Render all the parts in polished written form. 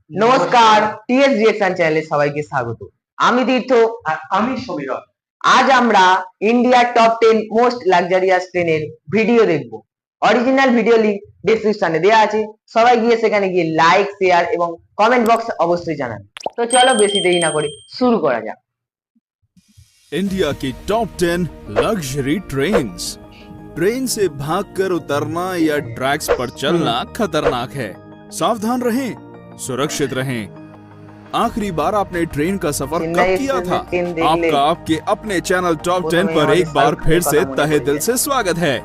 নমস্কার, T S reaction চ্যানেলে সবাইকে স্বাগত। আমি তীর্থ আর আমি সমীরণ। আজ আমরা ইন্ডিয়ার টপ 10 মোস্ট লাক্সারিয়াস ট্রেনের ভিডিও দেখব। অরিজিনাল ভিডিও লিংক ডেসক্রিপশনে দেওয়া আছে, সবাই গিয়ে সেখানে গিয়ে লাইক, শেয়ার এবং কমেন্ট বক্স অবশ্যই জানান। তো চলো বেশি দেরি না করে শুরু করা যাক। इंडिया की टॉप 10 लग्जरी ट्रेन्स। ट्रेन से भागकर उतरना या ट्रैक्स पर चलना खतरनाक है। सावधान रहें, सुरक्षित रहें। आखिरी बार आपने ट्रेन का सफर कब किया था? आपका आपके अपने चैनल टॉप 10 पर एक बार फिर से तहे दिल से स्वागत है।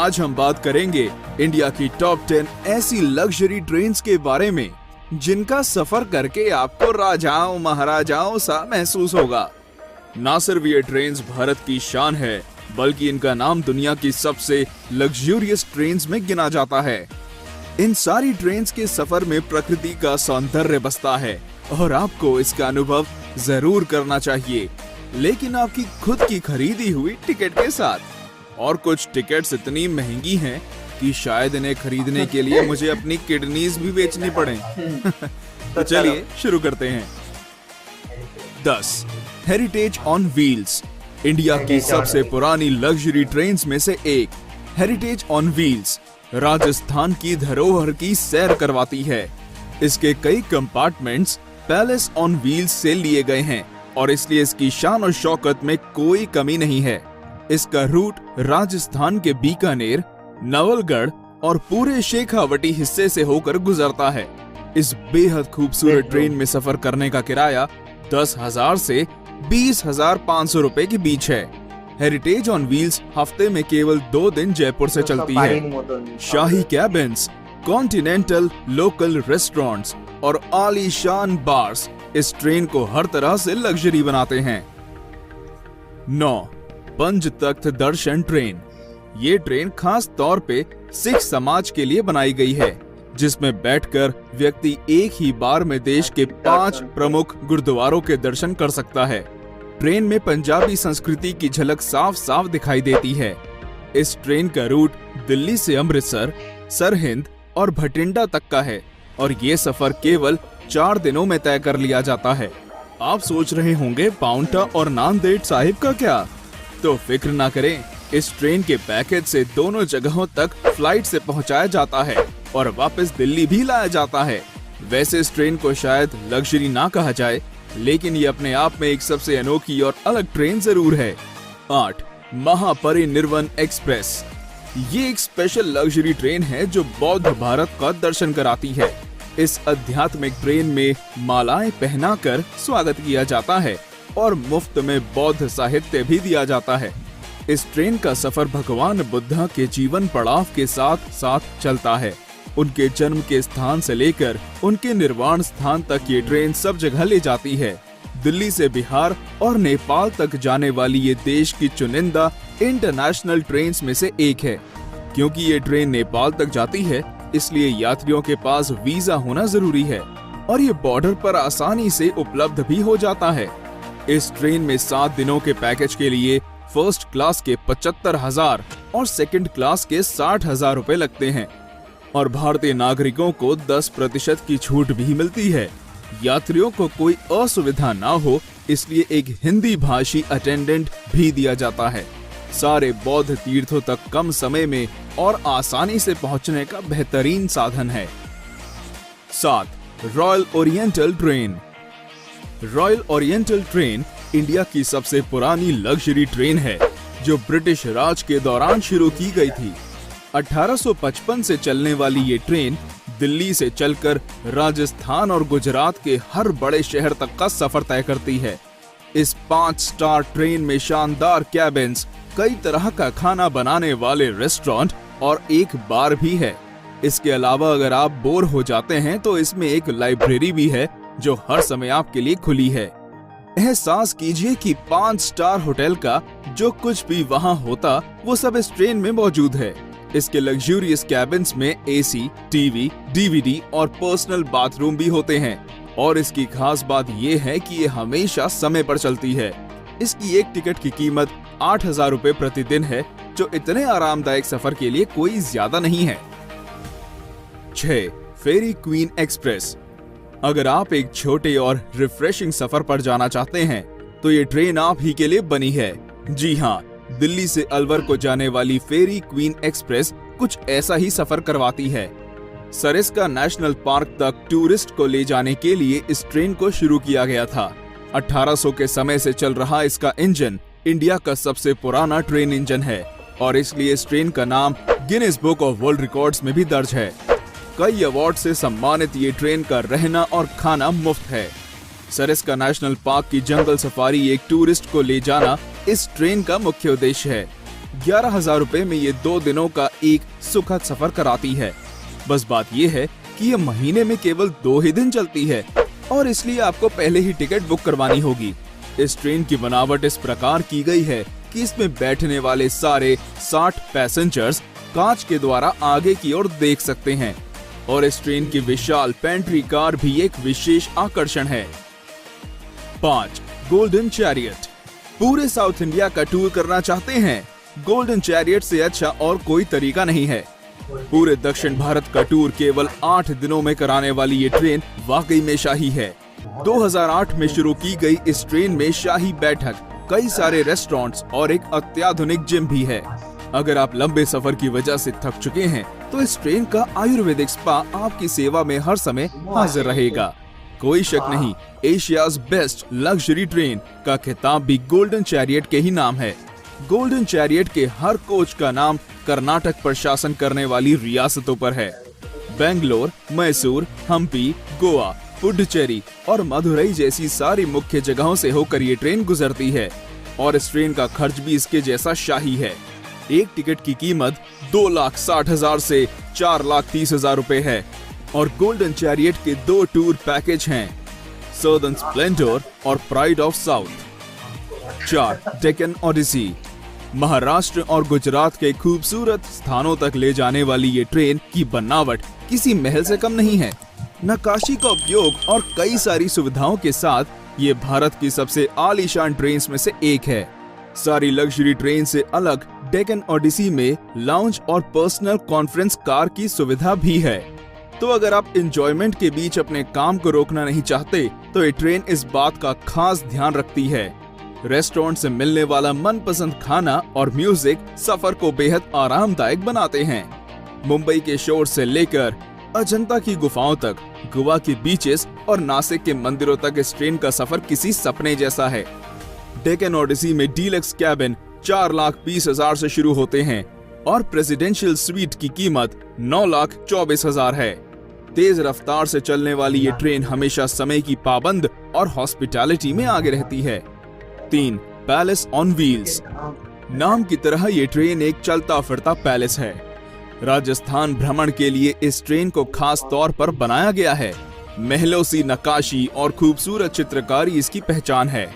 आज हम बात करेंगे इंडिया की टॉप 10 ऐसी लग्जरी ट्रेन्स के बारे में जिनका सफर करके आपको राजाओं महाराजाओं सा महसूस होगा। ना सिर्फ ये ट्रेन्स भारत की शान है, बल्कि इनका नाम दुनिया की सबसे लग्जूरियस ट्रेन्स में गिना जाता है। इन सारी ट्रेन्स के सफर में प्रकृति का सौंदर्य बसता है और आपको इसका अनुभव जरूर करना चाहिए, लेकिन आपकी खुद की खरीदी हुई टिकट के साथ। और कुछ टिकट्स इतनी महंगी हैं कि शायद इन्हें खरीदने के लिए मुझे अपनी किडनीज भी बेचनी पड़े। तो चलिए शुरू करते हैं। 10 हेरिटेज ऑन व्हील्स। इंडिया की सबसे पुरानी लग्जरी ट्रेन्स में से एक हेरिटेज ऑन व्हील्स राजस्थान की धरोहर की सैर करवाती है। इसके कई कंपार्टमेंट्स पैलेस ऑन व्हील्स से लिए गए हैं और इसलिए इसकी शान और शौकत में कोई कमी नहीं है। इसका रूट राजस्थान के बीकानेर, नवलगढ़ और पूरे शेखावटी हिस्से से होकर गुजरता है। इस बेहद खूबसूरत ट्रेन में सफर करने का किराया 10,000 से 20,500 रुपए के बीच है। हेरिटेज ऑन व्हील्स हफ्ते में केवल 2 दिन जयपुर से चलती है। शाही कैबिन्स, कॉन्टिनेंटल लोकल रेस्टोरेंट्स और आलीशान बार्स इस ट्रेन को हर तरह से लग्जरी बनाते हैं। 9 पंच तख्त दर्शन ट्रेन। ये ट्रेन खास तौर पे सिख समाज के लिए बनाई गई है, जिसमें बैठकर व्यक्ति एक ही बार में देश के 5 प्रमुख गुरुद्वारों के दर्शन कर सकता है। ट्रेन में पंजाबी संस्कृति की झलक साफ साफ दिखाई देती है। इस ट्रेन का रूट दिल्ली से अमृतसर, सरहिंद और भटिंडा तक का है और ये सफर केवल 4 दिनों में तय कर लिया जाता है। आप सोच रहे होंगे पाउंटा और नांदेड़ साहिब का क्या? तो फिक्र ना करें, इस ट्रेन के पैकेज से दोनों जगहों तक फ्लाइट से पहुंचाया जाता है और वापस दिल्ली भी लाया जाता है। वैसे इस ट्रेन को शायद लग्जरी ना कहा जाए, लेकिन ये अपने आप में एक सबसे अनोखी और अलग ट्रेन जरूर है। 8 महापरिनिर्वाण एक्सप्रेस। ये एक स्पेशल लग्जरी ट्रेन है जो बौद्ध भारत का दर्शन कराती है। इस आध्यात्मिक ट्रेन में मालाएं पहनाकर स्वागत किया जाता है और मुफ्त में बौद्ध साहित्य भी दिया जाता है। इस ट्रेन का सफर भगवान बुद्धा के जीवन पड़ाव के साथ साथ चलता है। उनके जन्म के स्थान से लेकर उनके निर्वाण स्थान तक ये ट्रेन सब जगह ले जाती है। दिल्ली से बिहार और नेपाल तक जाने वाली ये देश की चुनिंदा इंटरनेशनल ट्रेन्स में से एक है। क्योंकि ये ट्रेन नेपाल तक जाती है, इसलिए यात्रियों के पास वीजा होना जरूरी है और ये बॉर्डर पर आसानी से उपलब्ध भी हो जाता है। इस ट्रेन में 7 दिनों के पैकेज के लिए फर्स्ट क्लास के 75,000 और सेकंड क्लास के 60,000 रुपए लगते हैं और भारतीय नागरिकों को 10% की छूट भी मिलती है। यात्रियों को कोई असुविधा ना हो, इसलिए एक हिंदी भाषी अटेंडेंट भी दिया जाता है। सारे बौद्ध तीर्थों तक कम समय में और आसानी से पहुंचने का बेहतरीन साधन है। 7 royal oriental train. Royal oriental train India की सबसे पुरानी लग्जरी ट्रेन है, जो ब्रिटिश राज के दौरान शुरू की गई थी। 1855 से चलने वाली ये ट्रेन दिल्ली से चलकर राजस्थान और गुजरात के हर बड़े शहर तक का सफर तय करती है। इस 5 स्टार ट्रेन में शानदार कैबिन्स, कई तरह का खाना बनाने वाले रेस्टोरेंट और एक बार भी है। इसके अलावा अगर आप बोर हो जाते हैं तो इसमें एक लाइब्रेरी भी है जो हर समय आपके लिए खुली है। एहसास कीजिए कि 5 स्टार होटल का जो कुछ भी वहाँ होता वो सब इस ट्रेन में मौजूद है। इसके लग्जूरियस कैबिन्स में एसी, टीवी, डीवीडी और पर्सनल बाथरूम भी होते हैं और इसकी खास बात ये है कि ये हमेशा समय पर चलती है। इसकी एक टिकट की कीमत 8,000 रुपए प्रतिदिन है, जो इतने आरामदायक सफर के लिए कोई ज्यादा नहीं है। 6 फेरी क्वीन एक्सप्रेस। अगर आप एक छोटे और रिफ्रेशिंग सफर पर जाना चाहते हैं तो ये ट्रेन आप ही के लिए बनी है। जी हाँ, दिल्ली से अलवर को जाने वाली फेरी क्वीन एक्सप्रेस कुछ ऐसा ही सफर करवाती है। सरिस्का नेशनल पार्क तक टूरिस्ट को ले जाने के लिए इस ट्रेन को शुरू किया गया था। 1800 के समय से चल रहा इसका इंजन इंडिया का सबसे पुराना ट्रेन इंजन है और इसलिए इस ट्रेन का नाम Guinness book of world records में भी दर्ज है। कई अवार्ड से सम्मानित ये ट्रेन का रहना और खाना मुफ्त है। सरिस्का नेशनल पार्क की जंगल सफारी एक टूरिस्ट को ले जाना इस ट्रेन का मुख्य उद्देश्य है। 11,000 रुपए में ये 2 दिनों का एक सुखद सफर कराती है। बस बात ये है कि ये महीने में केवल 2 ही दिन चलती है और इसलिए आपको पहले ही टिकट बुक करवानी होगी। इस ट्रेन की बनावट इस प्रकार की गई है कि इसमें बैठने वाले सारे 60 पैसेंजर्स कांच के द्वारा आगे की ओर देख सकते हैं और इस ट्रेन की विशाल पेंट्री कार भी एक विशेष आकर्षण है। 5. Golden chariot. पूरे साउथ इंडिया का टूर करना चाहते हैं? गोल्डन चैरियट से अच्छा और कोई तरीका नहीं है। पूरे दक्षिण भारत का टूर केवल 8 दिनों में कराने वाली ये ट्रेन वाकई में शाही है। 2008 में शुरू की गई इस ट्रेन में शाही बैठक, कई सारे रेस्टोरेंट्स और एक अत्याधुनिक जिम भी है। अगर आप लंबे सफर की वजह से थक चुके हैं तो इस ट्रेन का आयुर्वेदिक स्पा आपकी सेवा में हर समय हाजिर रहेगा। कोई शक नहीं, एशियाज बेस्ट लग्जरी ट्रेन का खिताब भी गोल्डन चैरियट के ही नाम है। गोल्डन चैरियट के हर कोच का नाम कर्नाटक पर शासन करने वाली रियासतों पर है। बेंगलोर, मैसूर, हम्पी, गोवा, पुडुचेरी और मदुरई जैसी सारी मुख्य जगहों से होकर ये ट्रेन गुजरती है और इस ट्रेन का खर्च भी इसके जैसा शाही है। एक टिकट की कीमत 2,60,000 से 4,30,000 रुपए है और गोल्डन चैरियट के 2 टूर पैकेज हैं, सदर्न स्प्लेंडर और pride of south. 4. Deccan odyssey. Maharashtra और गुजरात के खूबसूरत स्थानों तक ले जाने वाली ये ट्रेन की बनावट किसी महल से कम नहीं है। नक्काशी का उपयोग और कई सारी सुविधाओं के साथ ये भारत की सबसे आलीशान ट्रेन में से एक है। सारी लग्जरी ट्रेन से अलग डेक्कन ओडिसी में लाउंज और पर्सनल कॉन्फ्रेंस कार की सुविधा भी है। तो अगर आप एंजॉयमेंट के बीच अपने काम को रोकना नहीं चाहते तो ये ट्रेन इस बात का खास ध्यान रखती है। रेस्टोरेंट से मिलने वाला मनपसंद खाना और म्यूजिक सफर को बेहद आरामदायक बनाते हैं। मुंबई के शोर से लेकर अजंता की गुफाओं तक, गोवा के बीचेस और नासिक के मंदिरों तक इस ट्रेन का सफर किसी सपने जैसा है। डेक्कन ओडिसी में डीलक्स कैबिन 4,20,000 से शुरू होते हैं और प्रेसिडेंशियल स्वीट की कीमत 9,24,000 है। तेज रफ्तार से चलने वाली ये ट्रेन हमेशा समय की पाबंद और हॉस्पिटैलिटी में आगे रहती है। 3. Palace on wheels. नाम की तरह ये ट्रेन एक चलता फिरता पैलेस है। राजस्थान भ्रमण के लिए इस ट्रेन को खास तौर पर बनाया गया है। महलों सी नक्काशी और खूबसूरत चित्रकारी इसकी पहचान है।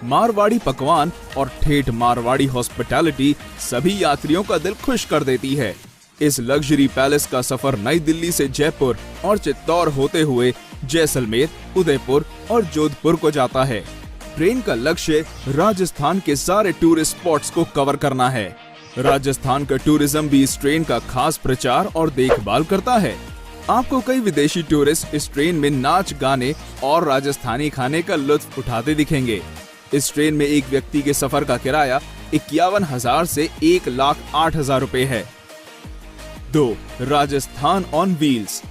मारवाड़ी पकवान और ठेठ मारवाड़ी हॉस्पिटैलिटी सभी यात्रियों का दिल खुश कर देती है। इस लग्जरी पैलेस का सफर नई दिल्ली से जयपुर और चित्तौड़ होते हुए जैसलमेर, उदयपुर और जोधपुर को जाता है। ट्रेन का लक्ष्य राजस्थान के सारे टूरिस्ट स्पॉट्स को कवर करना है। राजस्थान का टूरिज्म भी इस ट्रेन का खास प्रचार और देखभाल करता है। आपको कई विदेशी टूरिस्ट इस ट्रेन में नाच गाने और राजस्थानी खाने का लुत्फ उठाते दिखेंगे। इस ट्रेन में एक व्यक्ति के सफर का किराया 51,000 से 1,08,000 रुपए है। 2. Rajasthan on wheels.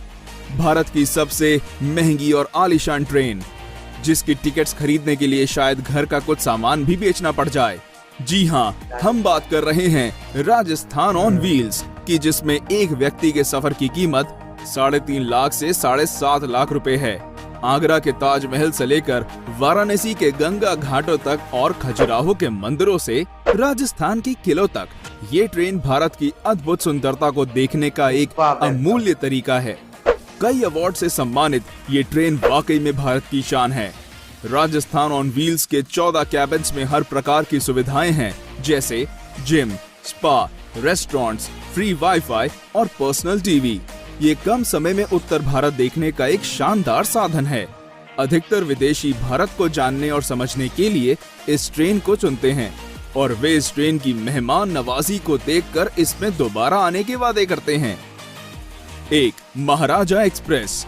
भारत की सबसे महंगी और आलीशान ट्रेन, जिसकी टिकट्स खरीदने के लिए शायद घर का कुछ सामान भी बेचना पड़ जाए। जी हाँ, हम बात कर रहे हैं राजस्थान ऑन व्हील्स की, जिसमें एक व्यक्ति के सफर की कीमत 3.5 लाख से 7.5 लाख रुपए है। आगरा के ताजमहल से लेकर वाराणसी के गंगा घाटों तक और खजुराहो के मंदिरों से राजस्थान के किलों तक, ये ट्रेन भारत की अद्भुत सुंदरता को देखने का एक अमूल्य तरीका है। कई अवार्ड से सम्मानित ये ट्रेन वाकई में भारत की शान है। राजस्थान ऑन व्हील्स के 14 कैबिन्स में हर प्रकार की सुविधाएं हैं, जैसे gym, spa, restaurants, free wifi और पर्सनल टीवी। ये कम समय में उत्तर भारत देखने का एक शानदार साधन है। अधिकतर विदेशी भारत को जानने और समझने के लिए इस ट्रेन को चुनते हैं और वे इस ट्रेन की मेहमान नवाजी को देखकर इसमें दोबारा आने के वादे करते हैं। 1. महाराजा एक्सप्रेस।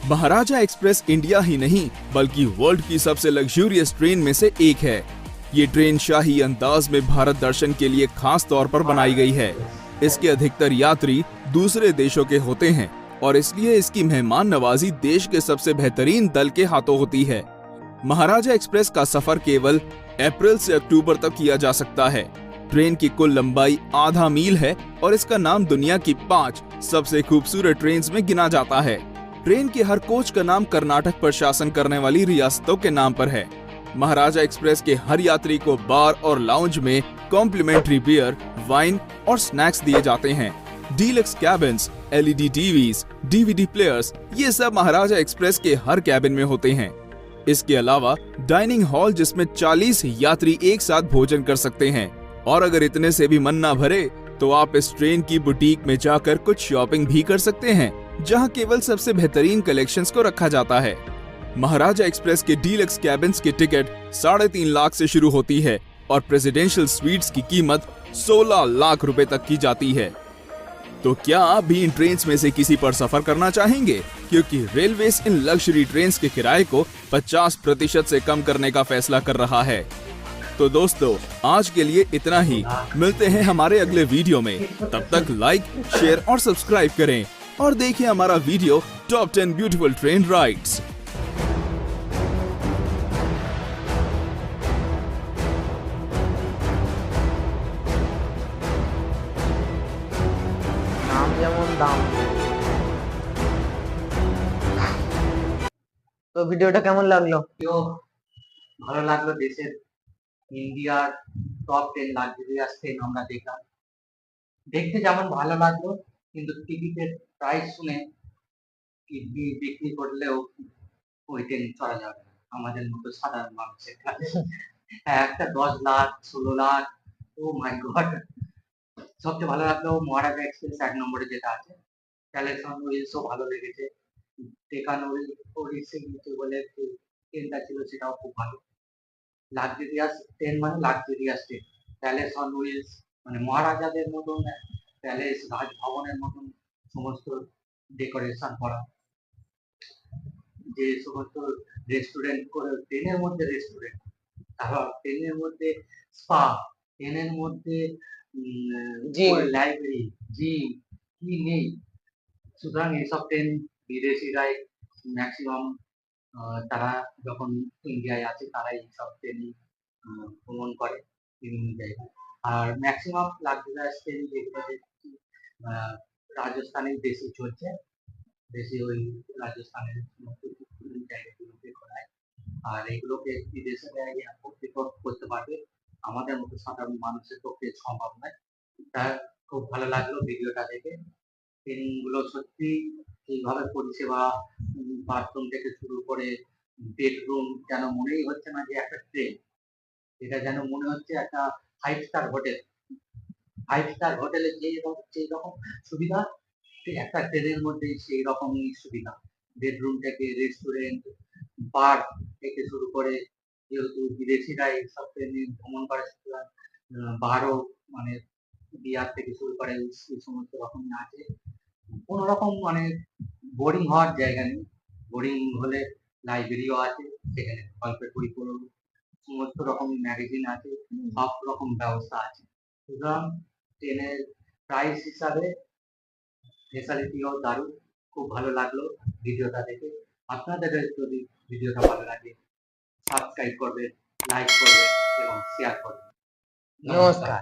महाराजा एक्सप्रेस इंडिया ही नहीं बल्कि वर्ल्ड की सबसे लग्जूरियस ट्रेन में से एक है। ये ट्रेन शाही अंदाज में भारत दर्शन के लिए खास तौर पर बनाई गई है। इसके अधिकतर यात्री दूसरे देशों के होते हैं और इसलिए इसकी मेहमान नवाजी देश के सबसे बेहतरीन दल के हाथों होती है। महाराजा एक्सप्रेस का सफर केवल अप्रैल से अक्टूबर तक किया जा सकता है। ट्रेन की कुल लंबाई आधा मील है और इसका नाम दुनिया की 5 सबसे खूबसूरत ट्रेन में गिना जाता है। ट्रेन के हर कोच का नाम कर्नाटक पर शासन करने वाली रियासतों के नाम पर है। महाराजा एक्सप्रेस के हर यात्री को बार और लाउंज में कॉम्प्लीमेंट्री बियर, वाइन और स्नैक्स दिए जाते हैं। Deluxe cabins, LED TVs, DVD players, ये सब महाराजा एक्सप्रेस के हर कैबिन में होते हैं। इसके अलावा डाइनिंग हॉल जिसमें 40 यात्री एक साथ भोजन कर सकते हैं और अगर इतने से भी मन ना भरे तो आप इस ट्रेन की बुटीक में जाकर कुछ शॉपिंग भी कर सकते हैं, जहां केवल सबसे बेहतरीन कलेक्शंस को रखा जाता है। महाराजा एक्सप्रेस के डीलक्स कैबिन्स की टिकट 3.5 लाख से शुरू होती है और प्रेसिडेंशियल स्वीट्स की कीमत 16 लाख रुपए तक की जाती है। तो क्या आप भी इन ट्रेन्स में से किसी पर सफर करना चाहेंगे? क्योंकि रेलवेज इन लग्जरी ट्रेन्स के किराए को 50% से कम करने का फैसला कर रहा है। तो दोस्तों, आज के लिए इतना ही। मिलते हैं हमारे अगले वीडियो में। तब तक लाइक, शेयर और सब्सक्राइब करें और देखिए हमारा video top 10 beautiful train rides. নাম যেমন দাম। তো ভিডিওটা কেমন লাগলো? ভালো লাগলো। দেশের ইন্ডিয়ার টপ 10 লাক্সারিয়াস ট্রেন আমরা দেখলাম। দেখতে যেমন ভালো লাগলো কিন্তু টিকিটের প্রাইস শুনে বিক্রি করলেও ওই ট্রেন চড়া যাবে না আমাদের মতো সাধারণ মানুষের কাছে। একটা 10 লাখ 16 লাখ, ও মাই গড। সবচেয়ে ভালো লাগলো মহারাজা এক্সপ্রেস 1 নম্বরে যেটা আছে। ক্যালেকশন হুইলসও ভালো লেগেছে। টেকান ওরিসে বলে ট্রেনটা ছিল সেটাও খুব ভালো। লাক্সারিয়াস ট্রেন মানে luxurious train. Palace on wheels মানে মহারাজাদের মতন প্যালেস, রাজভবনের মতন সমস্ত ডেকোরেশন করা। যে সমস্ত রেস্টুরেন্ট করে ট্রেনের মধ্যে রেস্টুরেন্ট, তারপর ট্রেনের মধ্যে স্পা, ট্রেনের মধ্যে লাইব্রেরি, জিম, কি নেই। সুতরাং এইসব ট্রেন বিদেশিরাই ম্যাক্সিমাম তারা যখন ইন্ডিয়ায় আছে তারা এইসব ট্রেনই ভ্রমণ করে বিভিন্ন জায়গায়। আর ম্যাক্সিমাম লাক্সারিয়াস ট্রেন যেগুলো দেখছি রাজস্থানে বেশি চলছে, বেশি ওই রাজস্থানের জায়গাগুলোতে ঘোরায়। আর এগুলোকে বিদেশে এক্সপোর্ট করতে পারবে, আমাদের মতো সাধারণ মানুষের পক্ষে সম্ভব নয়। তা খুব ভালো লাগলো ভিডিওটা দেখে। ট্রেনগুলো সত্যি এইভাবে পরিষেবা, বাথরুম থেকে শুরু করে বেডরুম যেন মনেই হচ্ছে না যে একটা ট্রেন, এটা যেন মনে হচ্ছে একটা 5 স্টার হোটেল। 5 স্টার হোটেলে যেই রকম সুবিধা একটা ট্রেনের মধ্যে সেই রকমই সুবিধা। বেডরুম থেকে রেস্টুরেন্ট, বার থেকে শুরু করে, যেহেতু বিদেশিরা এইসব ট্রেনে ভ্রমণ করে সুতরাং বারও মানে বিয়ার থেকে শুরু করে এই সমস্ত রকমই আছে। কোনো রকম মানে বোরিং হওয়ার জায়গা নেই। বোরিং হলে লাইব্রেরিও আছে, সেখানে গল্পের বই পড়ুন, সমস্ত রকম ম্যাগাজিন আছে, সব রকম ব্যবস্থা আছে। সুতরাং ট্রেনের প্রাইস হিসাবে ফেসিলিটিও দারুণ। খুব ভালো লাগলো ভিডিওটা দেখে। আপনাদের যদি ভিডিওটা ভালো লাগে সাবস্ক্রাইব করবেন, লাইক করবেন এবং শেয়ার করবেন। নমস্কার।